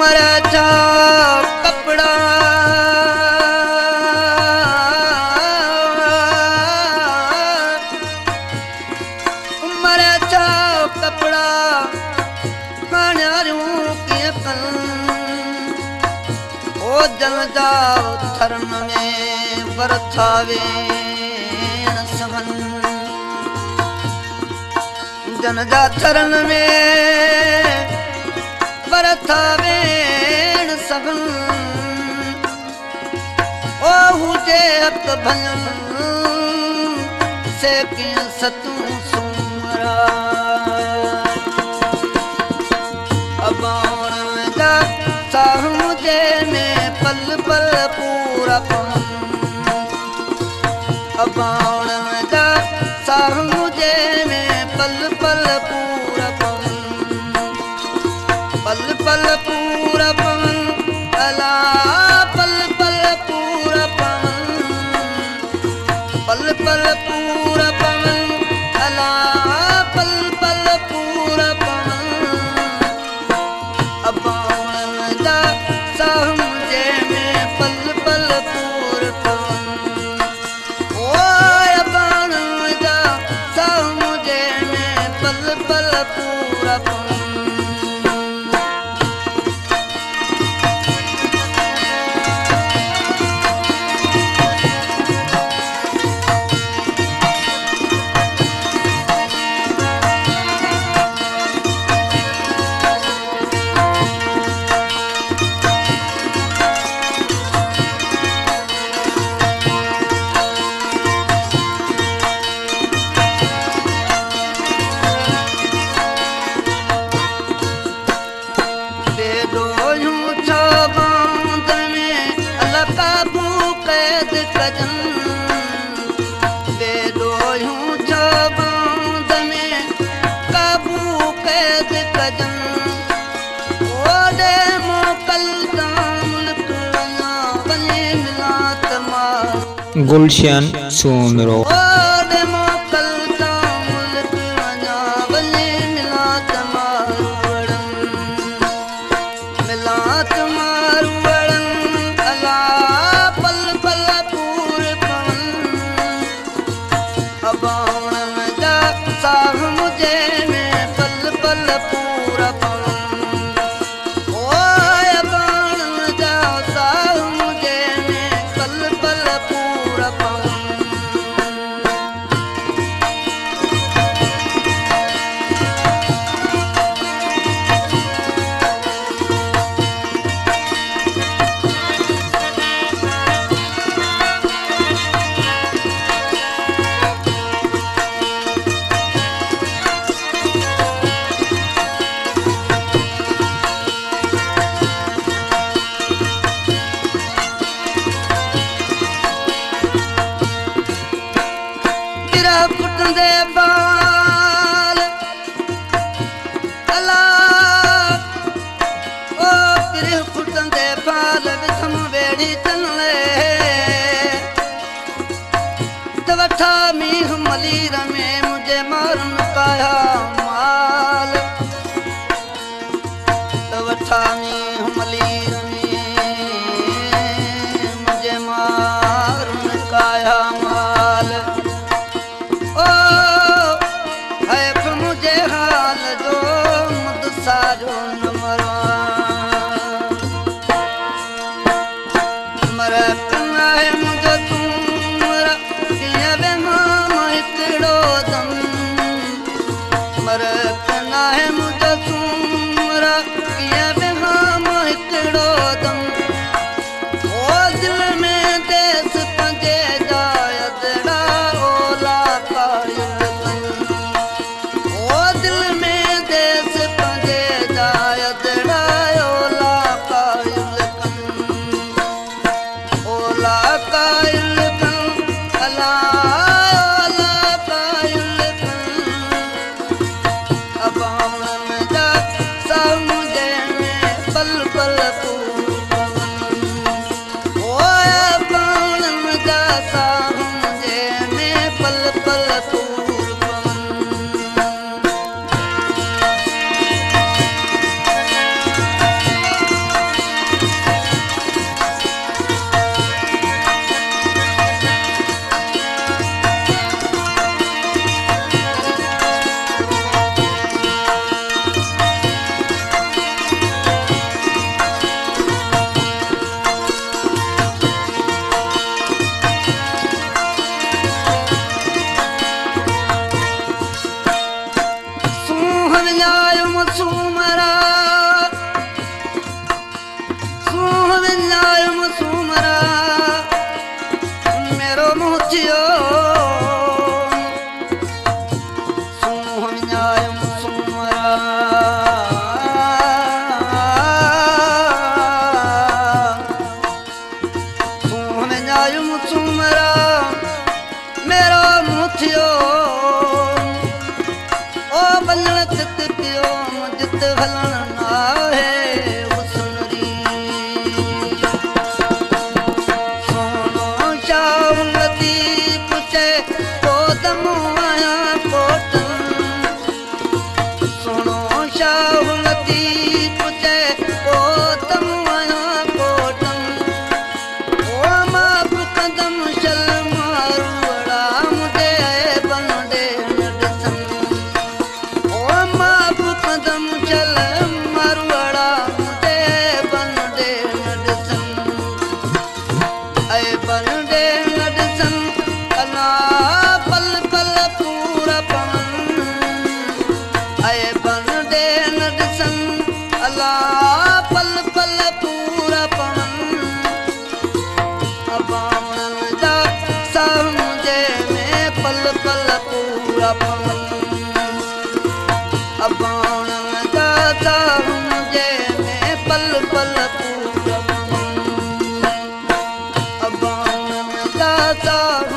उमराचा कपड़ा उमराचा कपड़ा कान्यारू की कल ओ जल जाओ थरन में बरथावे सवन जन जा थरन में बरथावे सवन ओ हुजे हक भलन से की सतू सुमरा अबाण जा साह मुझे में पल पल पूरा पवन अबाण जा साह मुझे में पल पल पूरा पवन पल पल पूरा पवन अला पल पल पूरा पवन पल पल पूरा पवन अला पल पल पूरा पवन अबाण जा साह मुझे में पल पल पूरा पवन ओ अबाण जा साह मुझे में पल पल पूरा पवन गुलशन सुमरो कुटंदे बाल अला ओ फिर कुटंदे बाल विथम वेड़ी चलने तवठा मीह मलीर में मुझे मारन काया माल तवठा मीह मलीर में मुझे मारन काया माल ओ है मुझे हाल दो मुद सारो न मरा मरा कना है मुझे तुमरा किया वे मामा इतड़ो दम मरा कना है मुझे तुमरा किया वे मामा इतड़ो दम ओ दिल में देश पंजे जाया दड़ा ओला काया ओ दिल में देश पंजे जाया विञायुमि सूमरा सूंह विञायुमि सूमरा मेरो मुंहुं थियो सूंह विञायुमि सूमरा सूंह विञायुमि सूमरा मेरो मुंहुं थियो ओ बलण चित पियो जित हलण नाहे हुस्नरी सोनो शाह लतीफ चए पोदम आयां कोटन सोनो शाह लतीफ चए पोदम आयां कोटन ओ मां कदम चल मारूड़ा मुझे बंदे नडसन ओ मां कदम चल मारूड़ा मुझे बंदे नडसन ऐ बंदे नडसन अला पल पल पूरा पवन ऐ बंदे नडसन अला पल पल पूरा पवन अबाणन जा साह मुझे में पल पल पूरा पवन अबाणन जा साह मुझे में पल पल पूरा पवन अबाणन जा साह